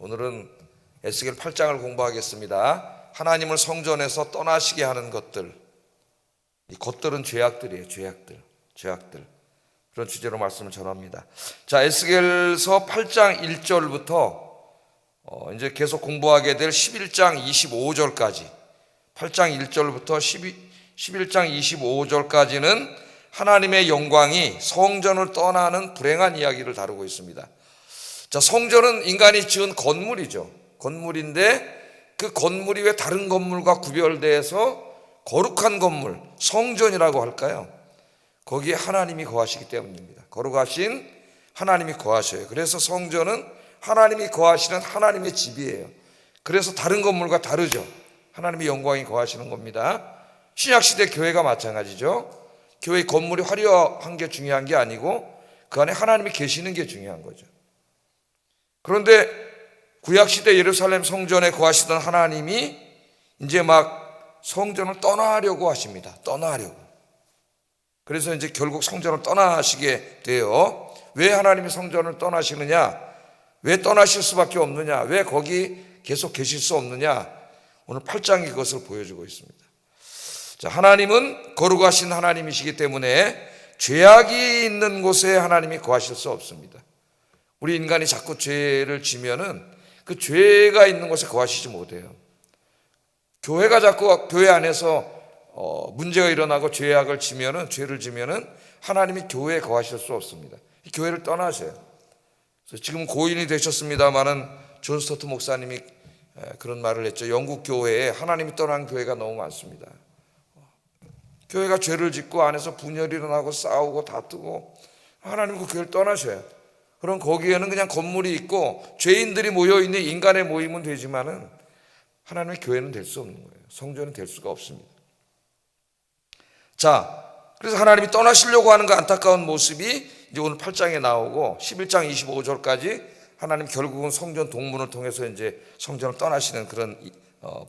오늘은 에스겔 8장을 공부하겠습니다. 하나님을 성전에서 떠나시게 하는 것들, 이 것들은 죄악들이에요. 죄악들. 그런 주제로 말씀을 전합니다. 자, 에스겔서 8장 1절부터 이제 계속 공부하게 될 11장 25절까지, 8장 1절부터 11장 25절까지는 하나님의 영광이 성전을 떠나는 불행한 이야기를 다루고 있습니다. 자, 성전은 인간이 지은 건물이죠. 건물인데 그 건물이 왜 다른 건물과 구별돼서 거룩한 건물, 성전이라고 할까요? 거기에 하나님이 거하시기 때문입니다. 거룩하신 하나님이 거하셔요. 그래서 성전은 하나님이 거하시는 하나님의 집이에요. 그래서 다른 건물과 다르죠. 하나님의 영광이 거하시는 겁니다. 신약시대 교회가 마찬가지죠. 교회 건물이 화려한 게 중요한 게 아니고 그 안에 하나님이 계시는 게 중요한 거죠. 그런데 구약시대 예루살렘 성전에 거하시던 하나님이 이제 막 성전을 떠나려고 하십니다. 떠나려고. 그래서 이제 결국 성전을 떠나시게 돼요. 왜 하나님이 성전을 떠나시느냐? 왜 떠나실 수밖에 없느냐? 왜 거기 계속 계실 수 없느냐? 오늘 8장이 그것을 보여주고 있습니다. 자, 하나님은 거룩하신 하나님이시기 때문에 죄악이 있는 곳에 하나님이 거하실 수 없습니다. 우리 인간이 자꾸 죄를 지면은 그 죄가 있는 곳에 거하시지 못해요. 교회가 자꾸 교회 안에서 문제가 일어나고 죄악을 지면은, 죄를 지면은 하나님이 교회에 거하실 수 없습니다. 교회를 떠나셔요. 그래서 지금 고인이 되셨습니다마는 존 스토트 목사님이 그런 말을 했죠. 영국 교회에 하나님이 떠난 교회가 너무 많습니다. 교회가 죄를 짓고 안에서 분열이 일어나고 싸우고 다투고 하나님 그 교회를 떠나셔요. 그럼 거기에는 그냥 건물이 있고 죄인들이 모여있는 인간의 모임은 되지만은 하나님의 교회는 될 수 없는 거예요. 성전은 될 수가 없습니다. 자, 그래서 하나님이 떠나시려고 하는 그 안타까운 모습이 이제 오늘 8장에 나오고 11장 25절까지 하나님 결국은 성전 동문을 통해서 이제 성전을 떠나시는 그런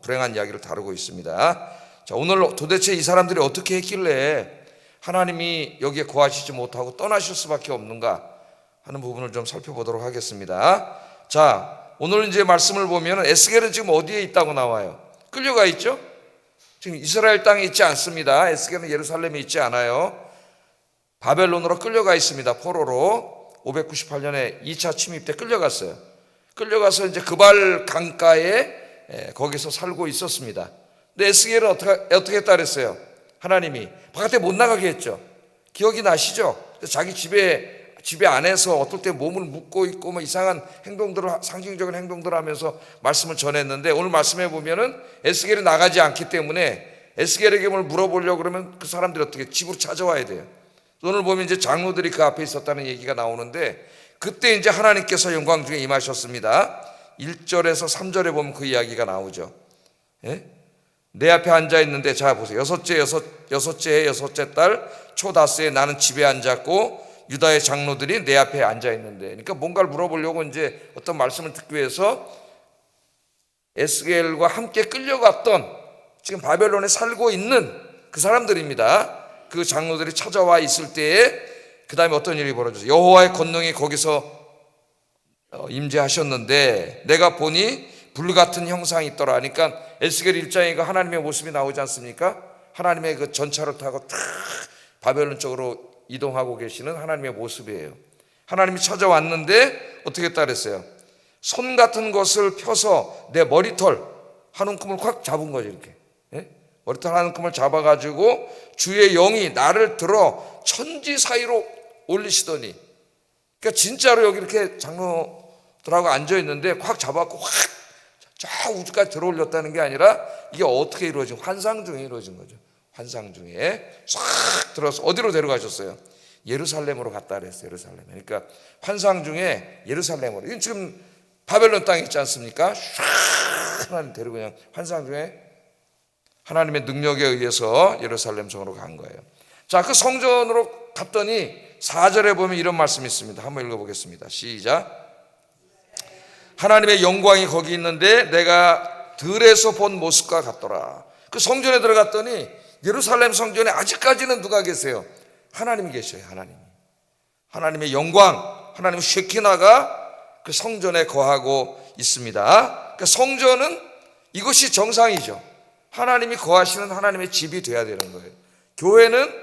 불행한 이야기를 다루고 있습니다. 자, 오늘 도대체 이 사람들이 어떻게 했길래 하나님이 여기에 거하시지 못하고 떠나실 수밖에 없는가 하는 부분을 좀 살펴보도록 하겠습니다. 자, 오늘 이제 말씀을 보면 에스겔은 지금 어디에 있다고 나와요? 끌려가 있죠? 지금 이스라엘 땅에 있지 않습니다. 에스겔은 예루살렘에 있지 않아요. 바벨론으로 끌려가 있습니다. 포로로 598년에 2차 침입 때 끌려갔어요. 끌려가서 이제 그발 강가에 거기서 살고 있었습니다. 근데 에스겔은 어떻게 했다 그랬어요? 하나님이 바깥에 못 나가게 했죠. 기억이 나시죠? 자기 집에 안에서 어떨 때 몸을 묶고 있고 뭐 이상한 행동들을, 상징적인 행동들을 하면서 말씀을 전했는데 오늘 말씀해 보면은 에스겔이 나가지 않기 때문에 에스겔에게 뭘 물어보려고 그러면 그 사람들이 어떻게 집으로 찾아와야 돼요. 오늘 보면 이제 장로들이 그 앞에 있었다는 얘기가 나오는데 그때 이제 하나님께서 영광 중에 임하셨습니다. 1절에서 3절에 보면 그 이야기가 나오죠. 예? 내 앞에 앉아 있는데, 자 보세요. 여섯째 달 초다스에 나는 집에 앉았고 유다의 장로들이 내 앞에 앉아 있는데, 그러니까 뭔가를 물어보려고 이제 어떤 말씀을 듣기 위해서 에스겔과 함께 끌려갔던 지금 바벨론에 살고 있는 그 사람들입니다. 그 장로들이 찾아와 있을 때에 그 다음에 어떤 일이 벌어졌어요? 여호와의 권능이 거기서 임재하셨는데 내가 보니 불같은 형상이 있더라. 그러니까 에스겔 1장에 그 하나님의 모습이 나오지 않습니까? 하나님의 그 전차를 타고 탁 바벨론 쪽으로 이동하고 계시는 하나님의 모습이에요. 하나님이 찾아왔는데 어떻게 했다 그랬어요? 손 같은 것을 펴서 내 머리털 한 움큼을 확 잡은 거죠. 이렇게 머리털 한 움큼을 잡아가지고 주의 영이 나를 들어 천지 사이로 올리시더니, 그러니까 진짜로 여기 이렇게 장로들하고 앉아있는데 확 잡아갖고 확 저 우주까지 들어 올렸다는 게 아니라 이게 어떻게 이루어진, 환상 중에 이루어진 거죠. 환상 중에 싹 들어서 어디로 데려가셨어요? 예루살렘으로 갔다 그랬어요. 예루살렘. 그러니까 환상 중에 예루살렘으로. 이건 지금 바벨론 땅에 있지 않습니까? 샥 하나님 데리고 그냥 환상 중에 하나님의 능력에 의해서 예루살렘 성으로 간 거예요. 자, 그 성전으로 갔더니 4절에 보면 이런 말씀이 있습니다. 한번 읽어보겠습니다. 시작. 하나님의 영광이 거기 있는데 내가 들에서 본 모습과 같더라. 그 성전에 들어갔더니 예루살렘 성전에 아직까지는 누가 계세요? 하나님이 계셔요. 하나님의 영광, 하나님의 쉐키나가 그 성전에 거하고 있습니다. 그러니까 성전은 이것이 정상이죠. 하나님이 거하시는 하나님의 집이 돼야 되는 거예요. 교회는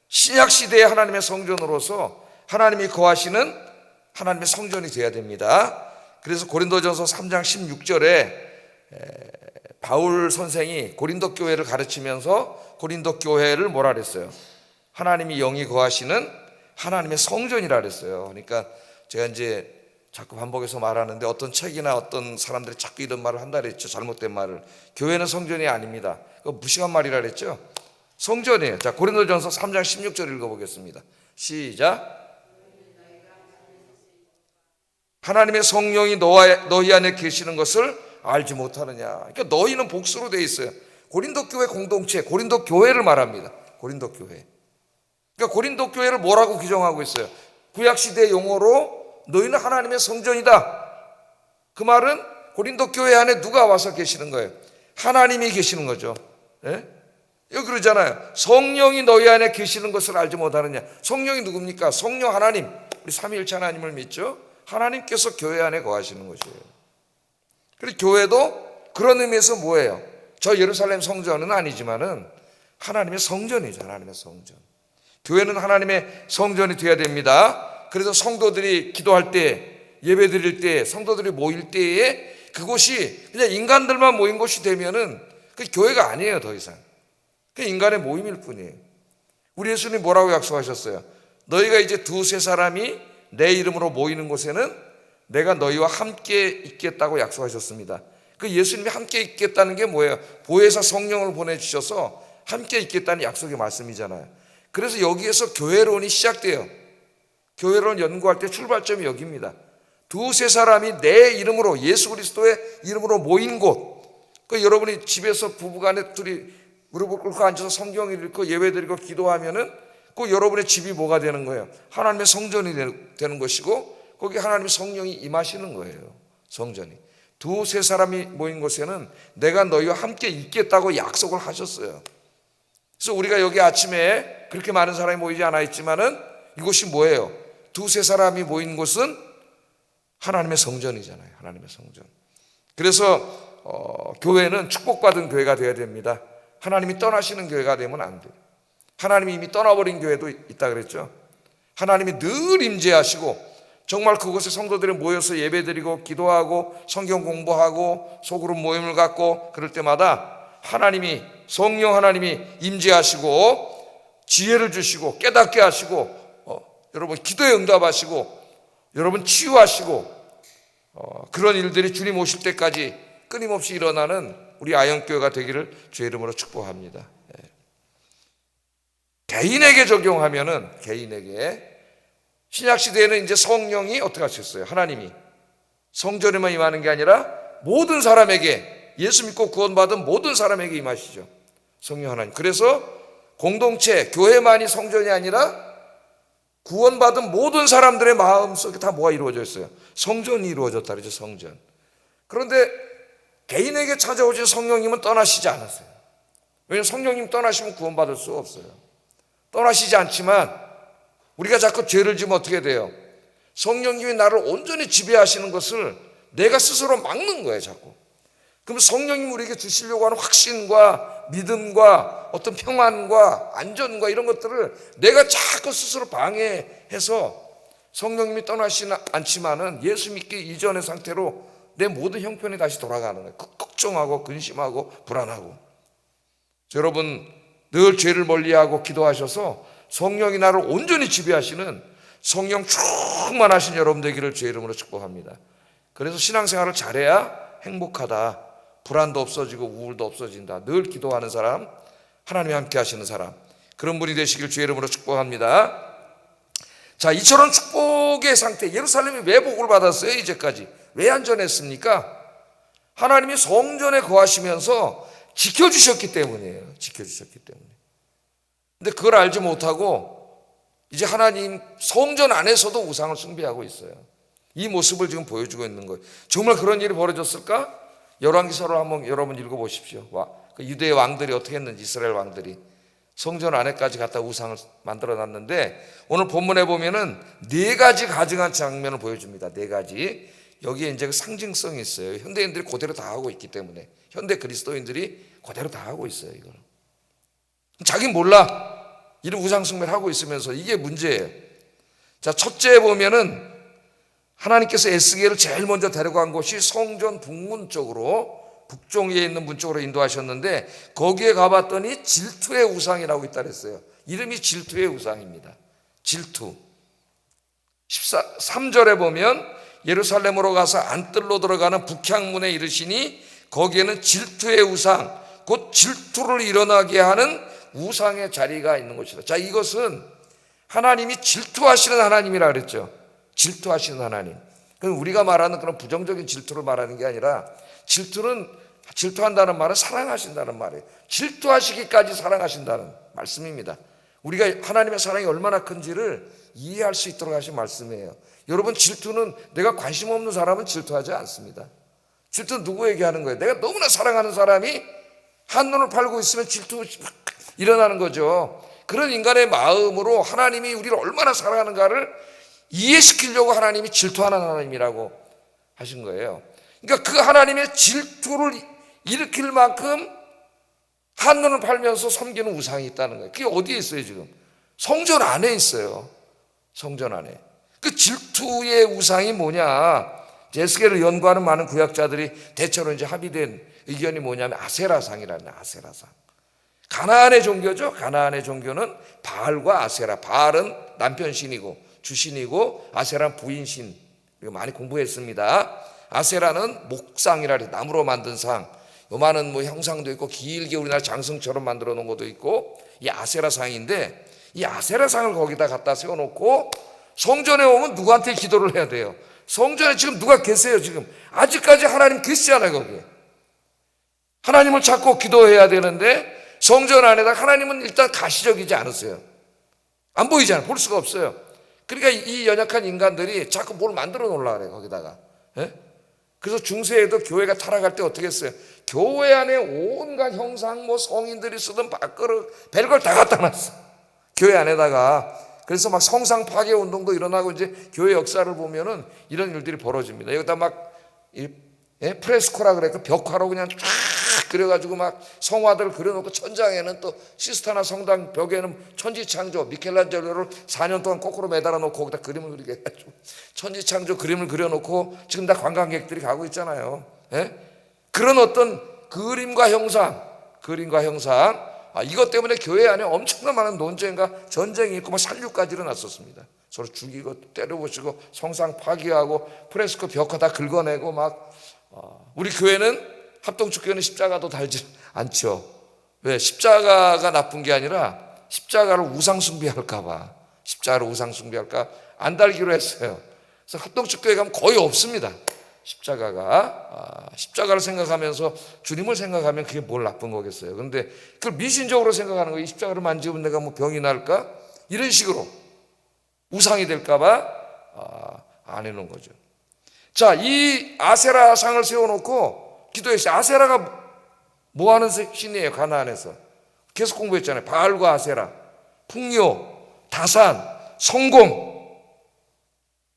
신약 시대의 하나님의 성전으로서 하나님이 거하시는 하나님의 성전이 돼야 됩니다. 그래서 고린도전서 3장 16절에 바울 선생이 고린도 교회를 가르치면서 고린도 교회를 뭐라 그랬어요? 하나님이 영이 거하시는 하나님의 성전이라 그랬어요. 그러니까 제가 이제 자꾸 반복해서 말하는데 어떤 책이나 어떤 사람들이 자꾸 이런 말을 한다 그랬죠. 잘못된 말을. 교회는 성전이 아닙니다. 그거 무식한 말이라 그랬죠. 성전이에요. 자, 고린도전서 3장 16절 읽어보겠습니다. 시작. 하나님의 성령이 너희 안에 계시는 것을 알지 못하느냐. 그러니까 너희는 복수로 되어 있어요. 고린도 교회 공동체, 고린도 교회를 말합니다. 고린도 교회. 그러니까 고린도 교회를 뭐라고 규정하고 있어요? 구약시대 용어로 너희는 하나님의 성전이다. 그 말은 고린도 교회 안에 누가 와서 계시는 거예요? 하나님이 계시는 거죠. 예? 여기 그러잖아요. 성령이 너희 안에 계시는 것을 알지 못하느냐. 성령이 누굽니까? 성령 하나님. 우리 삼위일체 하나님을 믿죠? 하나님께서 교회 안에 거하시는 것이에요. 그리고 교회도 그런 의미에서 뭐예요? 저 예루살렘 성전은 아니지만은 하나님의 성전이죠. 하나님의 성전. 교회는 하나님의 성전이 되어야 됩니다. 그래서 성도들이 기도할 때, 예배 드릴 때, 성도들이 모일 때에 그곳이 그냥 인간들만 모인 곳이 되면은 그 교회가 아니에요. 더 이상. 그 인간의 모임일 뿐이에요. 우리 예수님 뭐라고 약속하셨어요? 너희가 이제 두세 사람이 내 이름으로 모이는 곳에는 내가 너희와 함께 있겠다고 약속하셨습니다. 그 예수님이 함께 있겠다는 게 뭐예요? 보혜사 성령을 보내주셔서 함께 있겠다는 약속의 말씀이잖아요. 그래서 여기에서 교회론이 시작돼요. 교회론 연구할 때 출발점이 여기입니다. 두세 사람이 내 이름으로, 예수 그리스도의 이름으로 모인 곳. 그 여러분이 집에서 부부간에 둘이 무릎을 꿇고 앉아서 성경을 읽고 예배드리고 기도하면은 그 여러분의 집이 뭐가 되는 거예요? 하나님의 성전이 되는 것이고 거기 하나님의 성령이 임하시는 거예요. 성전이. 두세 사람이 모인 곳에는 내가 너희와 함께 있겠다고 약속을 하셨어요. 그래서 우리가 여기 아침에 그렇게 많은 사람이 모이지 않아 있지만은 이곳이 뭐예요? 두세 사람이 모인 곳은 하나님의 성전이잖아요. 하나님의 성전. 그래서 교회는 축복받은 교회가 되어야 됩니다. 하나님이 떠나시는 교회가 되면 안 돼요. 하나님이 이미 떠나버린 교회도 있다 그랬죠. 하나님이 늘 임재하시고 정말 그곳에 성도들이 모여서 예배드리고 기도하고 성경 공부하고 소그룹 모임을 갖고 그럴 때마다 하나님이, 성령 하나님이 임재하시고 지혜를 주시고 깨닫게 하시고 여러분 기도에 응답하시고 여러분 치유하시고 그런 일들이 주님 오실 때까지 끊임없이 일어나는 우리 아영교회가 되기를 주의 이름으로 축복합니다. 개인에게 적용하면은, 개인에게 신약시대에는 이제 성령이 어떻게 하셨어요? 하나님이 성전에만 임하는 게 아니라 모든 사람에게, 예수 믿고 구원받은 모든 사람에게 임하시죠. 성령 하나님. 그래서 공동체, 교회만이 성전이 아니라 구원받은 모든 사람들의 마음속에 다 뭐가 이루어져 있어요? 성전이 이루어졌다 그러죠. 성전. 그런데 개인에게 찾아오신 성령님은 떠나시지 않았어요. 왜냐하면 성령님 떠나시면 구원받을 수 없어요. 떠나시지 않지만 우리가 자꾸 죄를 지면 어떻게 돼요? 성령님이 나를 온전히 지배하시는 것을 내가 스스로 막는 거예요. 자꾸. 그럼 성령님 우리에게 주시려고 하는 확신과 믿음과 어떤 평안과 안전과 이런 것들을 내가 자꾸 스스로 방해해서 성령님이 떠나시지 않지만은 예수 믿기 이전의 상태로 내 모든 형편이 다시 돌아가는 거예요. 걱정하고 근심하고 불안하고. 여러분 늘 죄를 멀리하고 기도하셔서 성령이 나를 온전히 지배하시는 성령 충만하신 여러분 되기를 주의 이름으로 축복합니다. 그래서 신앙생활을 잘해야 행복하다. 불안도 없어지고 우울도 없어진다. 늘 기도하는 사람, 하나님이 함께 하시는 사람, 그런 분이 되시길 주의 이름으로 축복합니다. 자, 이처럼 축복의 상태, 예루살렘이 왜 복을 받았어요? 이제까지 왜 안전했습니까? 하나님이 성전에 거하시면서 지켜주셨기 때문이에요. 지켜주셨기 때문에. 근데 그걸 알지 못하고 이제 하나님 성전 안에서도 우상을 숭배하고 있어요. 이 모습을 지금 보여주고 있는 거예요. 정말 그런 일이 벌어졌을까? 열왕기서를 한번 여러분 읽어보십시오. 그 유대의 왕들이 어떻게 했는지, 이스라엘 왕들이 성전 안에까지 갖다 우상을 만들어 놨는데 오늘 본문에 보면은 4가지 가증한 장면을 보여줍니다. 4가지. 여기에 이제 그 상징성이 있어요. 현대인들이 그대로 다 하고 있기 때문에, 현대 그리스도인들이 그대로 다 하고 있어요. 이걸 자기 몰라 이런 우상숭배를 하고 있으면서 이게 문제예요. 자, 첫째 보면은 하나님께서 에스겔을 제일 먼저 데려간 곳이 성전 북문 쪽으로, 북쪽에 있는 문 쪽으로 인도하셨는데, 거기에 가봤더니 질투의 우상이라고 있다 그랬어요. 이름이 질투의 우상입니다. 질투. 13절에 보면 예루살렘으로 가서 안뜰로 들어가는 북향문에 이르시니 거기에는 질투의 우상, 곧 질투를 일어나게 하는 우상의 자리가 있는 곳이다. 자, 이것은 하나님이 질투하시는 하나님이라 그랬죠. 질투하시는 하나님. 그럼 우리가 말하는 그런 부정적인 질투를 말하는 게 아니라, 질투한다는 말은 사랑하신다는 말이에요. 질투하시기까지 사랑하신다는 말씀입니다. 우리가 하나님의 사랑이 얼마나 큰지를 이해할 수 있도록 하신 말씀이에요. 여러분, 질투는, 내가 관심 없는 사람은 질투하지 않습니다. 질투는 누구에게 하는 거예요? 내가 너무나 사랑하는 사람이 한눈을 팔고 있으면 질투 일어나는 거죠. 그런 인간의 마음으로 하나님이 우리를 얼마나 사랑하는가를 이해시키려고 하나님이 질투하는 하나님이라고 하신 거예요. 그러니까 그 하나님의 질투를 일으킬 만큼 한눈을 팔면서 섬기는 우상이 있다는 거예요. 그게 어디에 있어요? 지금 성전 안에 있어요. 성전 안에. 그 질투의 우상이 뭐냐? 에스겔을 연구하는 많은 구약자들이 대체로 이제 합의된 의견이 뭐냐면 아세라상이라는, 아세라상. 가나안의 종교죠. 가나안의 종교는 바알과 아세라. 바알은 남편 신이고 주신이고, 아세라는 부인신. 이거 많이 공부했습니다. 아세라는 목상이라 그래요. 나무로 만든 상. 요만한 뭐 형상도 있고, 길게 우리나라 장승처럼 만들어 놓은 것도 있고, 이 아세라상인데, 이 아세라상을 거기다 갖다 세워놓고 성전에 오면 누구한테 기도를 해야 돼요? 성전에 지금 누가 계세요? 지금 아직까지 하나님 계시잖아요. 거기에 하나님을 찾고 기도해야 되는데, 성전 안에다 하나님은 일단 가시적이지 않으세요. 안 보이잖아요. 볼 수가 없어요. 그러니까 이 연약한 인간들이 자꾸 뭘 만들어 놓으려고 그래요. 거기다가. 예? 그래서 중세에도 교회가 타락할 때 어떻게 했어요? 교회 안에 온갖 형상, 뭐 성인들이 쓰던 밥그릇, 별걸 다 갖다 놨어. 교회 안에다가. 그래서 막 성상 파괴 운동도 일어나고, 이제 교회 역사를 보면은 이런 일들이 벌어집니다. 여기다 막 프레스코라 그래. 그 벽화로 그냥 쫙 그려가지고 막 성화들을 그려놓고, 천장에는 또 시스타나 성당 벽에는 천지창조, 미켈란젤로를 4년 동안 거꾸로 매달아 놓고 거기다 그림을 그리게 해가지고 천지창조 그림을 그려놓고 지금 다 관광객들이 가고 있잖아요. 예? 그런 어떤 그림과 형상, 이것 때문에 교회 안에 엄청난 많은 논쟁과 전쟁이 있고, 막 살류까지 일어났었습니다. 서로 죽이고 때려부시고 성상 파괴하고 프레스코 벽화 다 긁어내고 막. 우리 교회는, 합동축교회는 십자가도 달지 않죠. 왜? 십자가가 나쁜 게 아니라 십자가를 우상숭배할까 안 달기로 했어요. 그래서 합동축교회 가면 거의 없습니다. 십자가를 생각하면서, 주님을 생각하면 그게 뭘 나쁜 거겠어요. 그런데 그걸 미신적으로 생각하는 거예요. 이 십자가를 만지면 내가 뭐 병이 날까? 이런 식으로 우상이 될까봐 안 해놓은 거죠. 자, 이 아세라 상을 세워놓고 기도했어요. 아세라가 뭐 하는 신이에요? 가나안에서 계속 공부했잖아요. 바알과 아세라, 풍요, 다산, 성공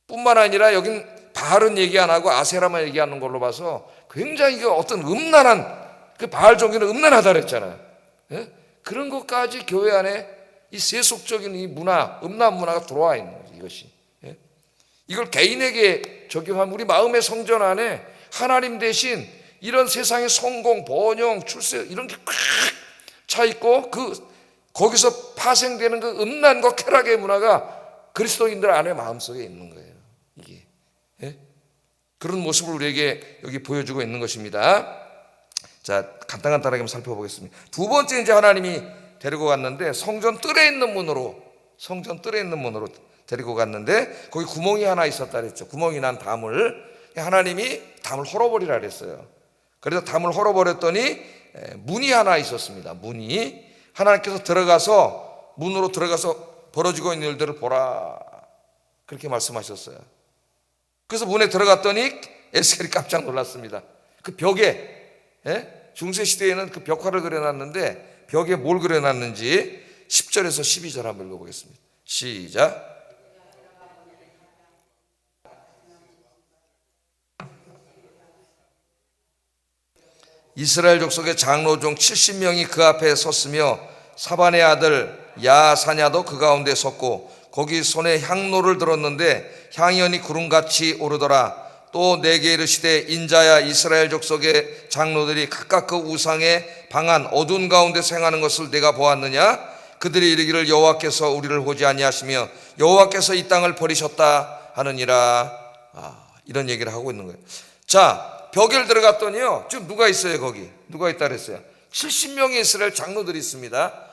뿐만 아니라, 여긴 바알은 얘기 안 하고 아세라만 얘기하는 걸로 봐서 굉장히 어떤 음란한, 그 바알 종교는 음란하다 그랬잖아요. 예? 그런 것까지 교회 안에 이 세속적인 이 문화, 음란 문화가 들어와 있는 거죠. 이것이. 예? 이걸 개인에게 적용하면 우리 마음의 성전 안에 하나님 대신 이런 세상의 성공, 번영, 출세, 이런 게 꽉 차 있고, 거기서 파생되는 그 음란과 쾌락의 문화가 그리스도인들 안에 마음속에 있는 거예요. 이게. 예? 그런 모습을 우리에게 여기 보여주고 있는 것입니다. 자, 간단하게 한번 살펴보겠습니다. 두 번째, 이제 하나님이 데리고 갔는데, 성전 뜰에 있는 문으로 데리고 갔는데, 거기 구멍이 하나 있었다 그랬죠. 구멍이 난 담을, 하나님이 담을 헐어버리라 그랬어요. 그래서 담을 헐어버렸더니 문이 하나 있었습니다. 문이. 하나님께서 문으로 들어가서 벌어지고 있는 일들을 보라, 그렇게 말씀하셨어요. 그래서 문에 들어갔더니 에스겔이 깜짝 놀랐습니다. 그 벽에, 중세 시대에는 그 벽화를 그려놨는데, 벽에 뭘 그려놨는지 10절에서 12절 한번 읽어보겠습니다. 시작. 이스라엘 족속의 장로 중 70명이 그 앞에 섰으며 사반의 아들 야사냐도 그 가운데 섰고 거기 손에 향로를 들었는데 향이 연이 구름같이 오르더라. 또 내게 이르시되 인자야, 이스라엘 족속의 장로들이 각각 그 우상의 방한 어두운 가운데서 행하는 것을 내가 보았느냐? 그들이 이르기를 여호와께서 우리를 보지 아니하시며 여호와께서 이 땅을 버리셨다 하느니라. 이런 얘기를 하고 있는 거예요. 자, 벽에 들어갔더니요, 지금 누가 있어요? 거기 누가 있다 그랬어요? 70명의 이스라엘 장로들이 있습니다.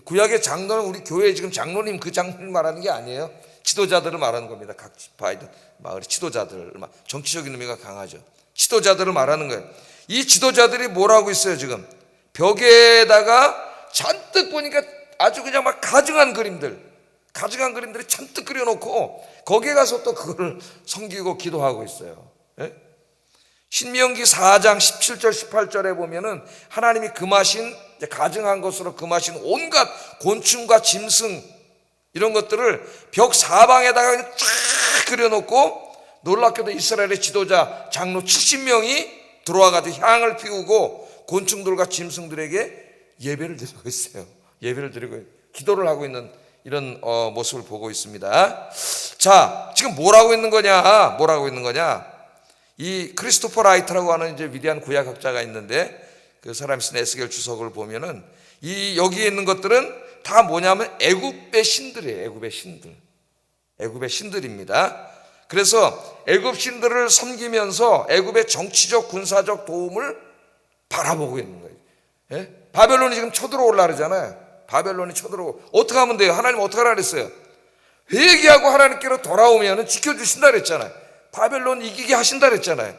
구약의 장로는 우리 교회 지금 장로님, 그 장로님 말하는 게 아니에요. 지도자들을 말하는 겁니다. 각 지파이든 마을의 지도자들, 정치적인 의미가 강하죠. 지도자들을 말하는 거예요. 이 지도자들이 뭘 하고 있어요? 지금 벽에다가 잔뜩 보니까 아주 그냥 막 가증한 그림들이 잔뜩 그려놓고 거기에 가서 또 그걸 섬기고 기도하고 있어요. 예? 신명기 4장 17절 18절에 보면은 하나님이 금하신, 가증한 것으로 금하신 온갖 곤충과 짐승 이런 것들을 벽 사방에다가 쫙 그려놓고, 놀랍게도 이스라엘의 지도자 장로 70명이 들어와가지고 향을 피우고 곤충들과 짐승들에게 예배를 드리고 있어요. 예배를 드리고 기도를 하고 있는 이런 모습을 보고 있습니다. 자, 지금 뭘 하고 있는 거냐? 이 크리스토퍼 라이트라고 하는 이제 위대한 구약학자가 있는데, 그 사람이 쓴 에스겔 주석을 보면은 이 여기에 있는 것들은 다 뭐냐면 애굽의 신들이에요. 애굽의 신들입니다. 그래서 애굽 신들을 섬기면서 애굽의 정치적 군사적 도움을 바라보고 있는 거예요. 예? 바벨론이 지금 쳐들어올라 그러잖아요. 바벨론이 쳐들어오고 어떻게 하면 돼요? 하나님 어떻게 하라 그랬어요? 회개하고 하나님께로 돌아오면 지켜주신다 그랬잖아요. 바벨론 이기게 하신다 그랬잖아요.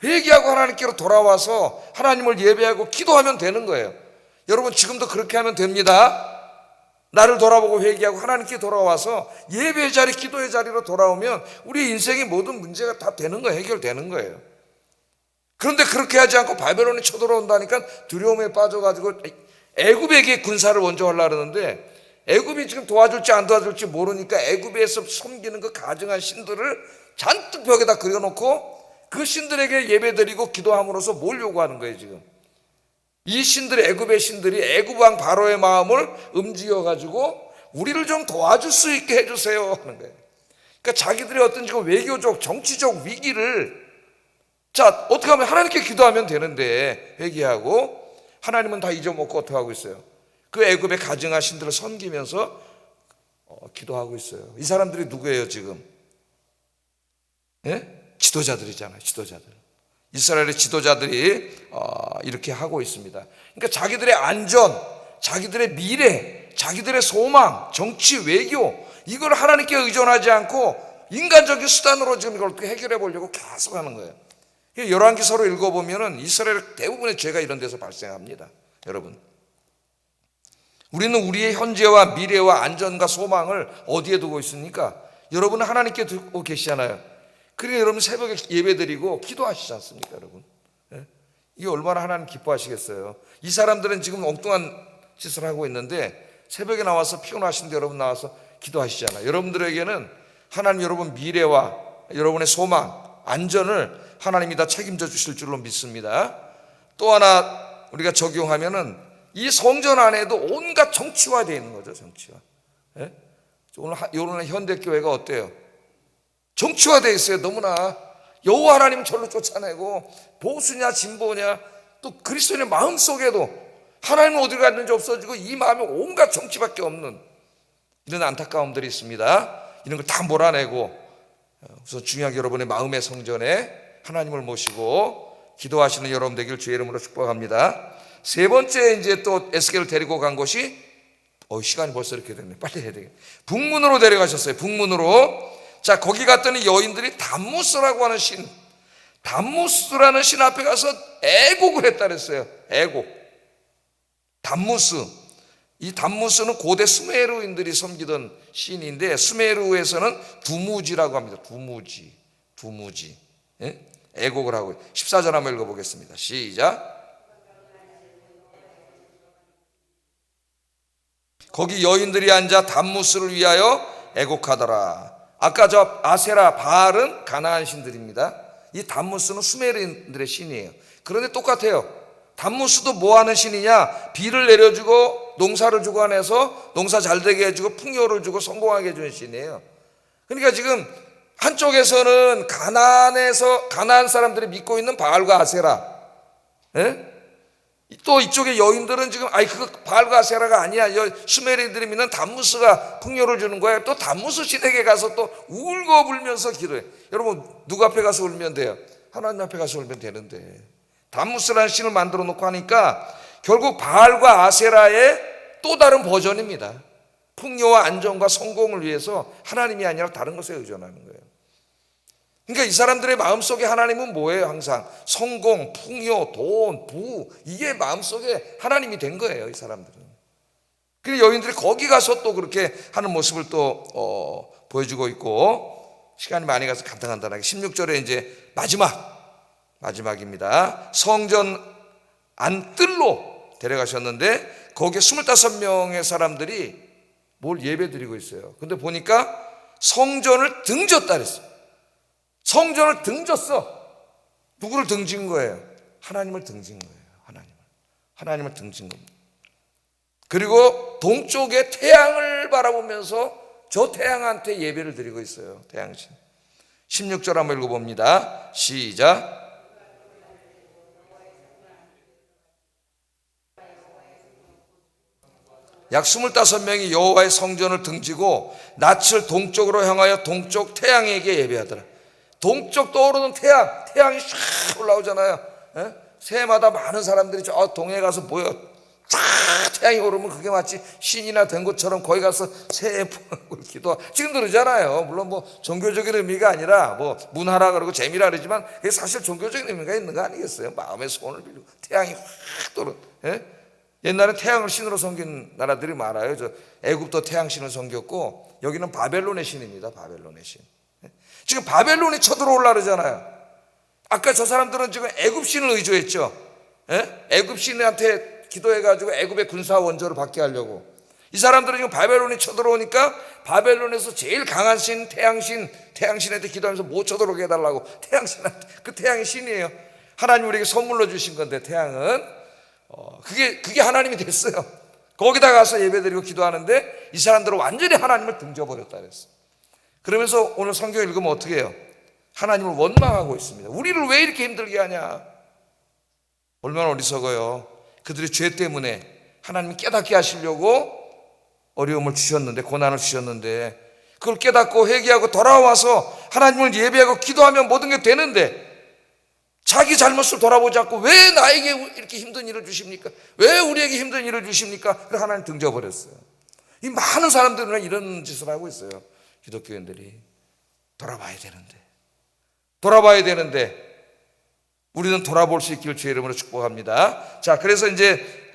회개하고 하나님께로 돌아와서 하나님을 예배하고 기도하면 되는 거예요. 여러분, 지금도 그렇게 하면 됩니다. 나를 돌아보고 회개하고 하나님께 돌아와서 예배의 자리, 기도의 자리로 돌아오면 우리 인생의 모든 문제가 다 되는 거예요. 해결되는 거예요. 그런데 그렇게 하지 않고 바벨론이 쳐들어온다니까 두려움에 빠져가지고 애굽에게 군사를 먼저 하려고 그러는데, 애굽이 지금 도와줄지 안 도와줄지 모르니까 애굽에서 섬기는 그 가증한 신들을 잔뜩 벽에다 그려놓고 그 신들에게 예배드리고 기도함으로써 뭘 요구하는 거예요? 지금 이 신들이, 애굽의 신들이 애굽 왕 바로의 마음을 움직여가지고 우리를 좀 도와줄 수 있게 해주세요 하는 거예요. 그러니까 자기들의 어떤 지금 외교적 정치적 위기를, 자, 어떻게 하면 하나님께 기도하면 되는데 회개하고, 하나님은 다 잊어먹고 어떻게 하고 있어요? 그 애굽의 가증한 신들을 섬기면서 기도하고 있어요. 이 사람들이 누구예요 지금? 예? 지도자들이잖아요. 지도자들. 이스라엘의 지도자들이 이렇게 하고 있습니다. 그러니까 자기들의 안전, 자기들의 미래, 자기들의 소망, 정치, 외교, 이걸 하나님께 의존하지 않고 인간적인 수단으로 지금 이걸 어떻게 해결해 보려고 계속 하는 거예요. 열왕기서로 읽어보면은 이스라엘 대부분의 죄가 이런 데서 발생합니다. 여러분, 우리는 우리의 현재와 미래와 안전과 소망을 어디에 두고 있습니까? 여러분은 하나님께 두고 계시잖아요. 그러니까 여러분 새벽에 예배드리고 기도하시지 않습니까? 여러분, 이게 얼마나 하나님 기뻐하시겠어요. 이 사람들은 지금 엉뚱한 짓을 하고 있는데 새벽에 나와서 피곤하신데 여러분 나와서 기도하시잖아요. 여러분들에게는 하나님 여러분 미래와 여러분의 소망, 안전을 하나님이 다 책임져 주실 줄로 믿습니다. 또 하나 우리가 적용하면은 이 성전 안에도 온갖 정치화되어 있는 거죠. 정치화. 예? 오늘 현대교회가 어때요? 정치화되어 있어요. 너무나. 여호와 하나님 절로 쫓아내고 보수냐 진보냐, 또 그리스도인의 마음속에도 하나님은 어디 갔는지 없어지고 이 마음에 온갖 정치밖에 없는 이런 안타까움들이 있습니다. 이런 걸 다 몰아내고 우선 중요하게 여러분의 마음의 성전에 하나님을 모시고 기도하시는 여러분 되길 주의 이름으로 축복합니다. 세 번째 이제 또 에스겔을 데리고 간 곳이 시간이 벌써 이렇게 됐네. 빨리 해야 되겠네. 북문으로 데려가셨어요. 북문으로. 자, 거기 갔더니 여인들이 담무스라고 하는 신, 담무스라는 신 앞에 가서 애곡을 했다 그랬어요. 애곡. 담무스. 이 담무스는 고대 수메르인들이 섬기던 신인데 수메르에서는 두무지라고 합니다. 두무지. 예? 애곡을 하고 14절 한번 읽어보겠습니다. 시작. 거기 여인들이 앉아 담무스를 위하여 애곡하더라. 아까 저 아세라, 바알은 가나안 신들입니다. 이 담무스는 수메르인들의 신이에요. 그런데 똑같아요. 단무스도 뭐 하는 신이냐? 비를 내려주고 농사를 주관해서 농사 잘 되게 해주고 풍요를 주고 성공하게 해주는 신이에요. 그러니까 지금 한쪽에서는 가나안 사람들이 믿고 있는 바알과 아세라, 예? 또 이쪽에 여인들은 지금 그거 바알과 아세라가 아니야. 슈메리들이 믿는 단무스가 풍요를 주는 거예요. 또 단무스 신에게 가서 또 울고 불면서 기도해. 여러분 누구 앞에 가서 울면 돼요? 하나님 앞에 가서 울면 되는데 단무스라는 신을 만들어 놓고 하니까 결국 바알과 아세라의 또 다른 버전입니다. 풍요와 안정과 성공을 위해서 하나님이 아니라 다른 것에 의존하는 거예요. 그러니까 이 사람들의 마음속에 하나님은 뭐예요? 항상 성공, 풍요, 돈, 부, 이게 마음속에 하나님이 된 거예요, 이 사람들은. 그래서 여인들이 거기 가서 또 그렇게 하는 모습을 또 보여주고 있고, 시간이 많이 가서 간단하게 16절에 이제 마지막입니다. 성전 안뜰로 데려가셨는데 거기에 25명의 사람들이 뭘 예배 드리고 있어요. 근데 보니까 성전을 등졌다 그랬어요. 성전을 등졌어. 누구를 등진 거예요? 하나님을 등진 거예요. 하나님을 등진 겁니다. 그리고 동쪽의 태양을 바라보면서 저 태양한테 예배를 드리고 있어요. 태양신. 16절 한번 읽어봅니다. 시작. 약 25명이 여호와의 성전을 등지고 낯을 동쪽으로 향하여 동쪽 태양에게 예배하더라. 동쪽 떠오르는 태양이 쫙 올라오잖아요. 에? 새해마다 많은 사람들이 저 동해에 가서 모여 쫙 태양이 오르면 그게 마치 신이나 된 것처럼 거기 가서 새해 기도 지금 그러잖아요. 물론 뭐 종교적인 의미가 아니라 뭐 문화라 그러고 재미라 그러지만 그게 사실 종교적인 의미가 있는 거 아니겠어요? 마음의 소원을 빌리고 태양이 확 떠오르. 옛날에 태양을 신으로 섬긴 나라들이 많아요. 저 애굽도 태양신을 섬겼고 여기는 바벨론의 신입니다. 바벨론의 신. 지금 바벨론이 쳐들어올라 그러잖아요. 아까 저 사람들은 지금 애굽신을 의존했죠. 애굽신한테 기도해가지고 애굽의 군사 원조를 받게 하려고. 이 사람들은 지금 바벨론이 쳐들어오니까 바벨론에서 제일 강한 신 태양신한테 기도하면서 못 쳐들어오게 해달라고. 태양신한테, 그 태양이 신이에요. 하나님 우리에게 선물로 주신 건데 태양은 그게 하나님이 됐어요. 거기다 가서 예배드리고 기도하는데 이 사람들은 완전히 하나님을 등져버렸다 그랬어요. 그러면서 오늘 성경 읽으면 어떻게 해요? 하나님을 원망하고 있습니다. 우리를 왜 이렇게 힘들게 하냐? 얼마나 어리석어요. 그들의 죄 때문에 하나님이 깨닫게 하시려고 어려움을 주셨는데, 고난을 주셨는데, 그걸 깨닫고 회개하고 돌아와서 하나님을 예배하고 기도하면 모든 게 되는데 자기 잘못을 돌아보지 않고 왜 나에게 이렇게 힘든 일을 주십니까? 왜 우리에게 힘든 일을 주십니까? 그래서 하나님 등져버렸어요. 이 많은 사람들은 이런 짓을 하고 있어요. 기독교인들이 돌아봐야 되는데 우리는 돌아볼 수 있기를 주의 이름으로 축복합니다. 자, 그래서 이제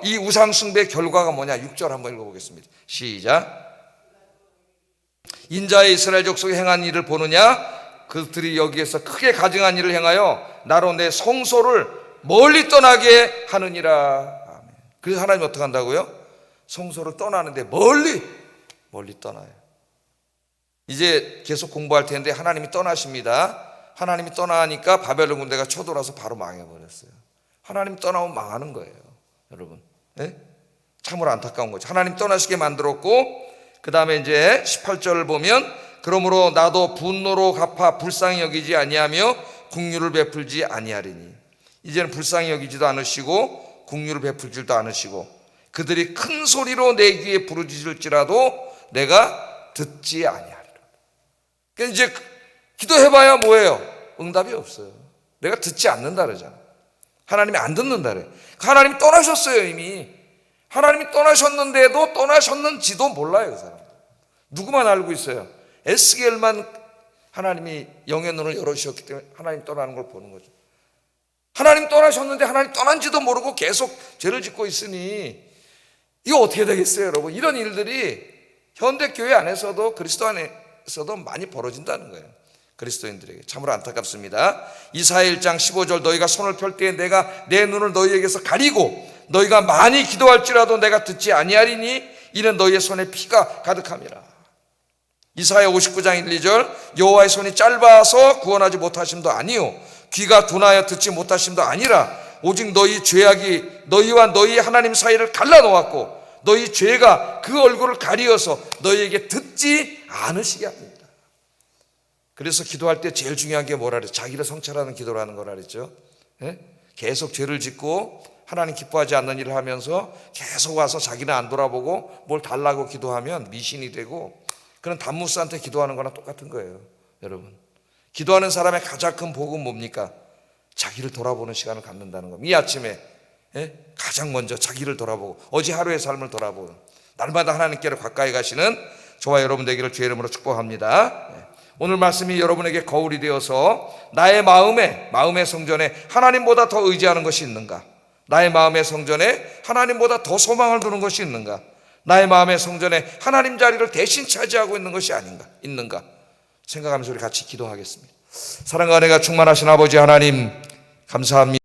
이 우상 숭배의 결과가 뭐냐? 6절 한번 읽어보겠습니다. 시작. 인자의 이스라엘 족속이 행한 일을 보느냐? 그들이 여기에서 크게 가증한 일을 행하여 나로 내 성소를 멀리 떠나게 하느니라. 아멘. 그래서 하나님이 어떻게 한다고요? 성소를 떠나는데 멀리 떠나요. 이제 계속 공부할 텐데 하나님이 떠나십니다. 하나님이 떠나니까 바벨론 군대가 쳐들어와서 바로 망해버렸어요. 하나님 떠나면 망하는 거예요, 여러분. 참으로 안타까운 거죠. 하나님 떠나시게 만들었고, 그 다음에 이제 18절을 보면 그러므로 나도 분노로 갚아 불쌍히 여기지 아니하며 긍휼을 베풀지 아니하리니. 이제는 불쌍히 여기지도 않으시고 긍휼을 베풀지도 않으시고 그들이 큰 소리로 내 귀에 부르짖을지라도 내가 듣지 아니하리라. 그러니까 이제 기도해봐야 뭐예요? 응답이 없어요. 내가 듣지 않는다 그러잖아. 하나님이 안 듣는다 그래. 하나님이 떠나셨어요. 이미 하나님이 떠나셨는데도 떠나셨는지도 몰라요. 그 사람 누구만 알고 있어요? 에스겔만 하나님이 영의 눈을 열어주셨기 때문에 하나님 떠나는 걸 보는 거죠. 하나님 떠나셨는데 하나님 떠난지도 모르고 계속 죄를 짓고 있으니 이거 어떻게 되겠어요, 여러분? 이런 일들이 현대교회 안에서도 그리스도 안에서도 많이 벌어진다는 거예요. 그리스도인들에게 참으로 안타깝습니다. 이사야 1장 15절 너희가 손을 펼 때에 내가 내 눈을 너희에게서 가리고 너희가 많이 기도할지라도 내가 듣지 아니하리니 이는 너희의 손에 피가 가득함이라. 이사야 59장 1, 2절 여호와의 손이 짧아서 구원하지 못하심도 아니요 귀가 둔하여 듣지 못하심도 아니라 오직 너희 죄악이 너희와 너희 하나님 사이를 갈라놓았고 너희 죄가 그 얼굴을 가리어서 너희에게 듣지 않으시게 합니다. 그래서 기도할 때 제일 중요한 게 뭐라 그랬죠? 자기를 성찰하는 기도를 하는 거라 그랬죠. 예? 계속 죄를 짓고 하나님 기뻐하지 않는 일을 하면서 계속 와서 자기는 안 돌아보고 뭘 달라고 기도하면 미신이 되고 그런 단무스한테 기도하는 거랑 똑같은 거예요. 여러분, 기도하는 사람의 가장 큰 복은 뭡니까? 자기를 돌아보는 시간을 갖는다는 겁니다. 이 아침에 가장 먼저 자기를 돌아보고 어제 하루의 삶을 돌아보는, 날마다 하나님께로 가까이 가시는 저와 여러분 되기를 주의 이름으로 축복합니다. 오늘 말씀이 여러분에게 거울이 되어서 나의 마음의 성전에 하나님보다 더 의지하는 것이 있는가? 나의 마음의 성전에 하나님보다 더 소망을 두는 것이 있는가? 나의 마음의 성전에 하나님 자리를 대신 차지하고 있는 것이 있는가? 생각하면서 우리 같이 기도하겠습니다. 사랑과 은혜가 충만하신 아버지 하나님, 감사합니다.